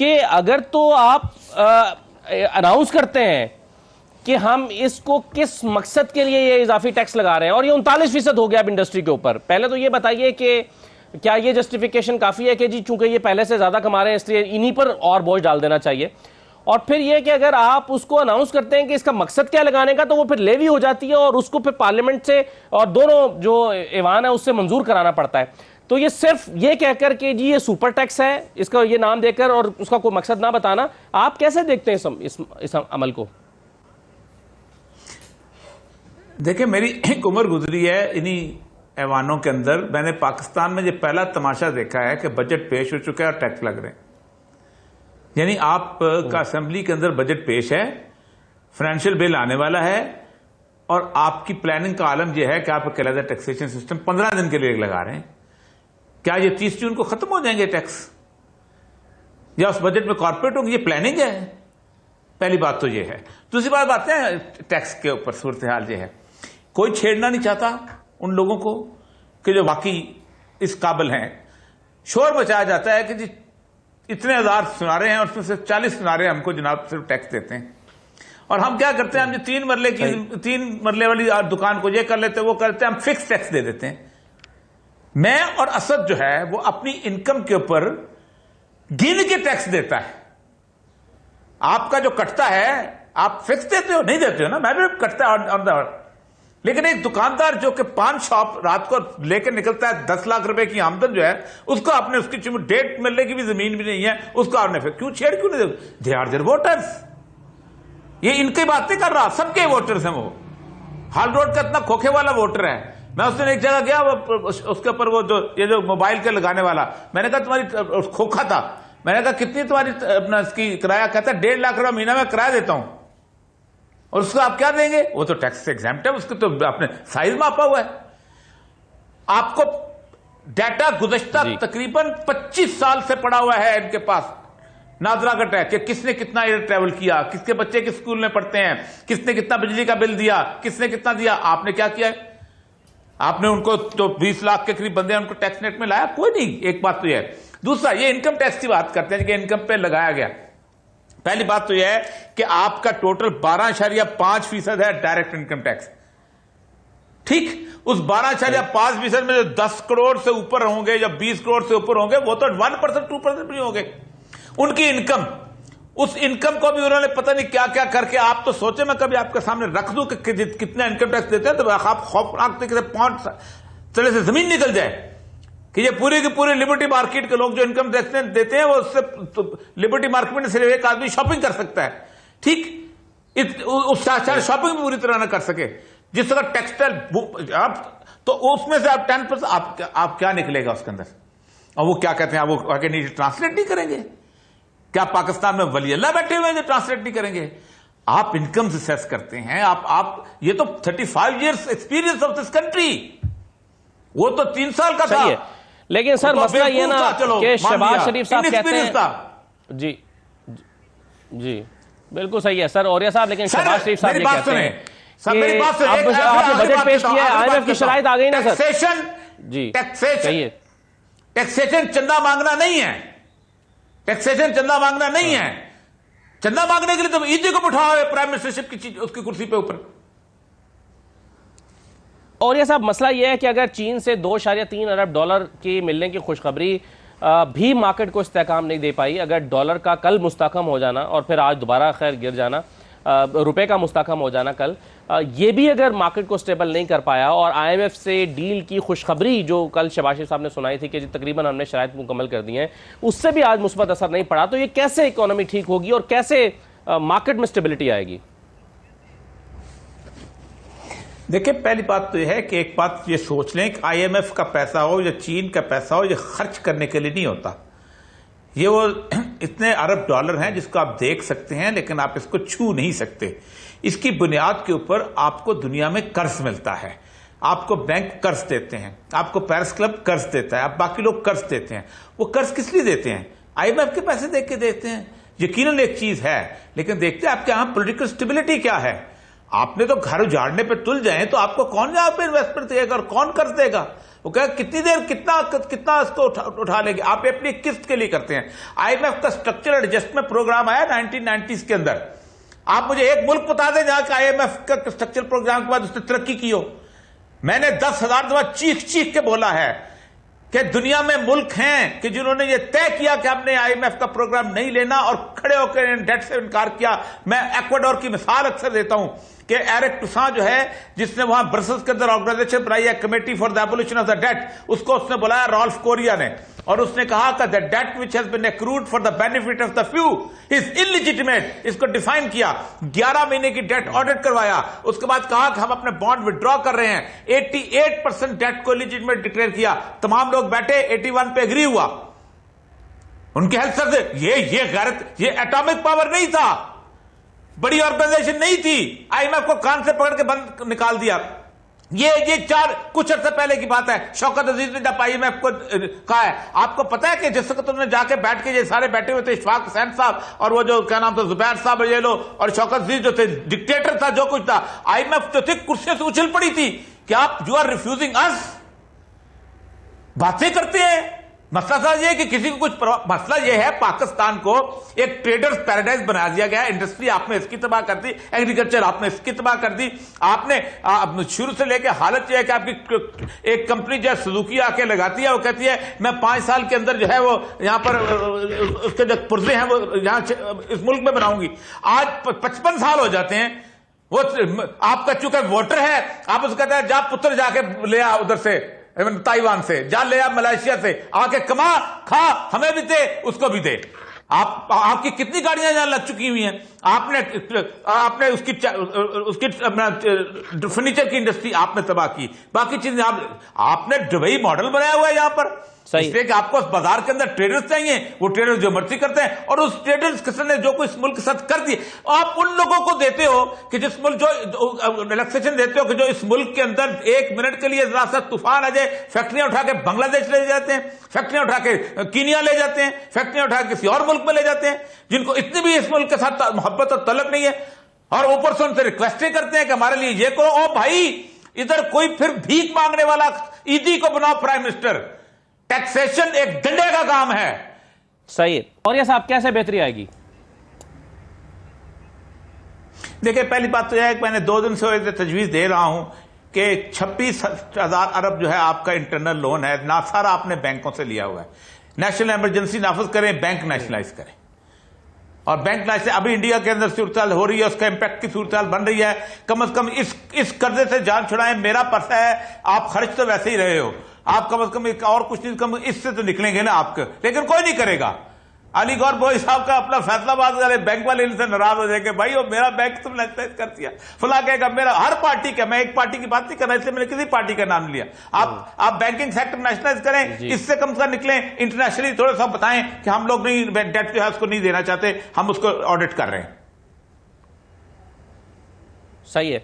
कि अगर तो आप अनाउंस करते हैं कि हम इसको किस मकसद के लिए ये इजाफी टैक्स लगा रहे हैं, और ये 39% हो गया अब इंडस्ट्री के ऊपर, पहले तो ये बताइए कि क्या ये जस्टिफिकेशन काफी है कि जी चूंकि ये पहले से ज्यादा कमा रहे हैं इसलिए इन्हीं पर और बोझ डाल देना चाहिए? और फिर ये कि अगर आप उसको अनाउंस करते हैं कि इसका मकसद क्या लगाने का, तो वो फिर लेवी हो जाती है और उसको फिर पार्लियामेंट से और दोनों जो ऐवान है उससे मंजूर कराना पड़ता है। तो ये सिर्फ ये कहकर कि जी ये सुपर टैक्स है, इसका ये नाम देकर और उसका कोई मकसद ना बताना, आप कैसे देखते हैं इस अमल को? देखिए, मेरी एक उम्र गुजरी है इन्हीं ऐवानों के अंदर। मैंने पाकिस्तान में ये पहला तमाशा देखा है कि बजट पेश हो चुका है और टैक्स लग रहे हैं। यानी आप का असेंबली के अंदर बजट पेश है, फाइनेंशियल बिल आने वाला है, और आपकी प्लानिंग का आलम यह है कि आप कहलाता टैक्सेशन सिस्टम 15 दिन के लिए लगा रहे हैं। क्या ये 30 जून को खत्म हो जाएंगे टैक्स, या उस बजट में कॉर्पोरेट होंगे? ये प्लानिंग है। पहली बात तो ये है। दूसरी बात आते हैं टैक्स के ऊपर। सूरत हाल ये है, कोई छेड़ना नहीं चाहता उन लोगों को कि जो वाकई इस काबिल हैं। शोर मचाया जाता है कि जी इतने हजार सुनारे हैं और उसमें से 40 सुनारे हमको जनाब सिर्फ टैक्स देते हैं, और हम क्या करते हैं, हम जो 3 मरले वाली दुकान को ये कर लेते हैं, वो करते हैं, हम फिक्स टैक्स दे देते हैं। मैं और असद जो है वो अपनी इनकम के ऊपर गिन के टैक्स देता है। आपका जो कटता है आप फिक्स देते हो, नहीं देते हो ना? मैं भी कटता है ऑन द। लेकिन एक दुकानदार जो कि पान शॉप रात को लेकर निकलता है, 10 लाख रुपए की आमदन जो है, उसको आपने उसकी 1.5 मिलने की भी जमीन भी नहीं है, उसको आपने फिर क्यों नहीं दे आर देयर वोटर्स। ये इनकी बातें कर रहा, सबके वोटर्स हैं वो। हाल रोड का इतना खोखे वाला वोटर है। मैं उस दिन एक जगह गया, वो उसके ऊपर वो जो मोबाइल के लगाने वाला, मैंने कहा तुम्हारी खोखा था, मैंने कहा कितनी तुम्हारी अपना इसकी किराया? कहता है 1.5 लाख रुपया महीना में किराया देता हूं। और उसको आप क्या देंगे? वो तो टैक्स से एग्जैम्प्ट है, उसको तो आपने साइज मापा हुआ है। आपको डाटा गुज़श्ता तकरीबन 25 साल से पड़ा हुआ है इनके पास, नादरा का टैक्स, कि किसने कितना एयर ट्रैवल किया, किसके बच्चे किस स्कूल में पढ़ते हैं, किसने कितना बिजली का बिल दिया, किसने कितना दिया। आपने क्या किया है? आपने उनको जो 20 लाख के करीब बंदे हैं उनको टैक्स नेट में लाया? कोई नहीं। एक बात तो यह है। दूसरा, ये इनकम टैक्स की बात करते हैं कि इनकम पे लगाया गया। पहली बात तो यह है कि आपका टोटल 12.5% है डायरेक्ट इनकम टैक्स। ठीक, उस 12.5% में जो 10 करोड़ से ऊपर होंगे या 20 करोड़ से ऊपर होंगे, वो तो 1% 2% भी होंगे। उनकी इनकम, उस इनकम को भी उन्होंने पता नहीं क्या क्या करके, आप तो सोचे मैं कभी आपके सामने रख दूं कि कितना इनकम टैक्स देते हैं तो आप खौफनाक तरीके से 5 तले से जमीन निकल जाए कि ये पूरी की पूरी लिबर्टी मार्केट के लोग जो इनकम टैक्स देते हैं, वो उससे तो लिबर्टी मार्केट में सिर्फ एक आदमी शॉपिंग कर सकता है। ठीक, उस शॉपिंग भी पूरी तरह ना कर सके। जिस तरह टेक्सटाइल आप, तो उसमें से आप 10% आप क्या निकलेगा उसके अंदर? और वो क्या कहते हैं, वो आगे नीचे ट्रांसलेट नहीं करेंगे? क्या पाकिस्तान में वली अल्लाह बैठे हुए हैं जो ट्रांसलेट नहीं करेंगे? आप इनकम से सेस करते हैं। आप ये तो 35 years experience of this country, वो तो 3 साल का था। लेकिन सर मसला ये ना कि शहबाज शरीफ साहब कहते हैं जी जी बिल्कुल सही है सर औरिया साहब, लेकिन शहबाज शरीफ साहब ये कहते हैं कि आपने बजट पेश किया है, IMF की शराइत आ गई ना सर। टैक्सेशन जी टैक्सेशन चंदा मांगना नहीं है। टैक्सेशन चंदा मांगना नहीं है। चंदा मांगने के लिए तो ईदी को बिठाओ प्राइम मिनिस्टरशिप की उसकी कुर्सी पे ऊपर। और ये साहब मसला यह है कि अगर चीन से $2.3 अरब की मिलने की खुशखबरी भी मार्केट को इस्तेहकाम नहीं दे पाई, अगर डॉलर का कल मुस्तहकम हो जाना और फिर आज दोबारा खैर गिर जाना, रुपए का मुस्तहकम हो जाना कल, ये भी अगर मार्केट को स्टेबल नहीं कर पाया, और IMF से डील की खुशखबरी जो कल शहबाज शरीफ साहब ने सुनाई थी कि तकरीबन हमने शराइत मुकम्मल कर दी हैं, उससे भी आज मुस्बत असर नहीं पड़ा, तो ये कैसे इकोनॉमी ठीक होगी और कैसे मार्केट में स्टेबिलिटी आएगी? देखिए, पहली बात तो यह है कि एक बात ये सोच लें कि IMF का पैसा हो या चीन का पैसा हो, ये खर्च करने के लिए नहीं होता। ये वो इतने अरब डॉलर हैं जिसको आप देख सकते हैं लेकिन आप इसको छू नहीं सकते। इसकी बुनियाद के ऊपर आपको दुनिया में कर्ज मिलता है, आपको बैंक कर्ज देते हैं, आपको पेरिस क्लब कर्ज देता है, आप बाकी लोग कर्ज देते हैं। वो कर्ज किस लिए देते हैं? IMF के पैसे देख के देते हैं। यकीनन एक चीज है, लेकिन देखते हैं आपके यहां पॉलिटिकल स्टेबिलिटी क्या है। आपने तो घर उजाड़ने पे तुल जाए तो आपको कौन यहाँ पे इन्वेस्टमेंट देगा और कौन कर्ज देगा? वो कह कितनी देर कितना कितना इसको उठा लेंगे। आप अपनी किस्त के लिए करते हैं। IMF का स्ट्रक्चरल एडजस्टमेंट प्रोग्राम आया 1990s के अंदर। आप मुझे एक मुल्क बता दें जहां का IMF का स्ट्रक्चरल प्रोग्राम के बाद उसने तरक्की की हो। मैंने 10,000 दफा चीख चीख के बोला है कि दुनिया में मुल्क हैं कि जिन्होंने ये तय किया कि हमने IMF का प्रोग्राम नहीं लेना और खड़े होकर डेट से इनकार किया। मैं इक्वाडोर की मिसाल अक्सर देता हूं कि एरिक टुसान जो है, जिसने वहां ब्रसेल्स के अंदर ऑर्गेनाइजेशन बनाई है committee for the abolition of the debt, उसको उसने बुलाया रॉल्फ कोरिया ने, और उसने कहा कि the debt which has been accrued for the benefit of the few is illegitimate. इसको डिफाइन किया, 11 महीने की डेट ऑडिट करवाया, उसके बाद कहा कि हम अपने बॉन्ड विड्रॉ कर रहे हैं। 88% डेट को इलिजिटिमेट डिक्लेयर किया। तमाम लोग बैठे, 81 पे एग्री हुआ। उनके हेल्थ सर से ये गैरत, ये एटॉमिक पावर नहीं था, बड़ी ऑर्गेनाइजेशन नहीं थी। IMF को कान से पकड़ के बंद निकाल दिया। ये कुछ अर्से पहले की बात है। शौकत अजीज ने जब IMF को कहा है, आपको पता है कि जिस वक्त उन्होंने जाके बैठ के, ये सारे बैठे हुए थे, इशफाक हुसैन साहब और वो जो क्या नाम था जुबैर साहब, ये लो, और शौकत अजीज जो थे, डिक्टेटर था जो कुछ था। IMF जो थी कुर्सियों से उछल पड़ी थी कि आप यू आर रिफ्यूजिंग अस, बातें करते हैं। मसला था ये कि किसी को कुछ मसला ये है, पाकिस्तान को एक ट्रेडर्स पैराडाइज बना दिया गया। इंडस्ट्री आपने इसकी तबाह कर दी, एग्रीकल्चर आपने इसकी तबाह कर दी। आपने शुरू से लेकर हालत यह है कि आपकी एक कंपनी जो है सुजुकी आके लगाती है, वो कहती है मैं 5 साल के अंदर जो है वो यहां पर उसके जो पुर्जे हैं वो यहां इस मुल्क में बनाऊंगी। आज 55 साल हो जाते हैं। वो आपका चूंकि वोटर है, आप उसको कहते हैं जा पुत्र जाके ले आ उधर से, ताइवान से जा ले आ, मलेशिया से आके कमा खा, हमें भी दे उसको भी दे। आपकी कितनी गाड़ियां यहां लग चुकी हुई हैं। आपने उसकी फर्नीचर की इंडस्ट्री आपने तबाह की, बाकी चीजें आपने दुबई मॉडल बनाया हुआ है यहां पर। इसलिए कि आपको बाजार के अंदर ट्रेडर्स चाहिए, वो ट्रेडर्स जो मर्जी करते हैं, और उस ट्रेडर्स किसी ने जो कुछ मुल्क के साथ कर दिए, आप उन लोगों को देते हो कि जिस मुल्क जो रिलैक्सेशन देते हो कि जो इस मुल्क के अंदर 1 मिनट के लिए जरा सा तूफान आ जाए, फैक्ट्रियां उठा के बांग्लादेश ले जाते हैं, फैक्ट्रियां उठा के कीनिया ले जाते हैं, फैक्ट्रियां उठा के किसी और मुल्क में ले जाते हैं, जिनको इतनी भी इस मुल्क के साथ मोहब्बत और तलब नहीं है, और ऊपर से उनसे रिक्वेस्टें करते हैं कि हमारे लिए ये करो। ओ भाई, इधर कोई फिर भीख मांगने वाला ईदी को बनाओ प्राइम मिनिस्टर। टैक्सेशन एक डंडे का काम है। सही है। और ये साहब कैसे बेहतरी आएगी? देखिए, पहली बात तो यह है कि मैंने 2 दिन से तजवीज दे रहा हूं कि 26,000 अरब जो है आपका इंटरनल लोन है ना, सारा आपने बैंकों से लिया हुआ है। नेशनल इमरजेंसी नाफिज करें, बैंक नेशनलाइज करें, और बैंक लाइसेंस अभी इंडिया के अंदर सूरत हो रही है, उसका इंपैक्ट की सूरत बन रही है। कम से कम इस कर्जे से जान छुड़ाएं। मेरा पैसा है, आप खर्च तो वैसे ही रहे हो, आप कम से कम एक और कुछ नहीं, कम इससे तो निकलेंगे ना आपके, लेकिन कोई नहीं करेगा। अली गौर बोई साहब का अपना फैसलाबाद वाले बैंक वाले इनसे नाराज हो जाएंगे, भाई वो मेरा बैंक तुमने कर दिया, फुला कहेगा मेरा, हर पार्टी का, मैं एक पार्टी की बात नहीं कर रहा, इसलिए मैंने किसी पार्टी का नाम लिया। आप बैंकिंग सेक्टर नेशनलाइज करें, इससे कम से कम निकलें, इंटरनेशनली थोड़ा सा बताएं कि हम लोग नहीं डेट जो है उसको नहीं देना चाहते, हम उसको ऑडिट कर रहे हैं। सही है।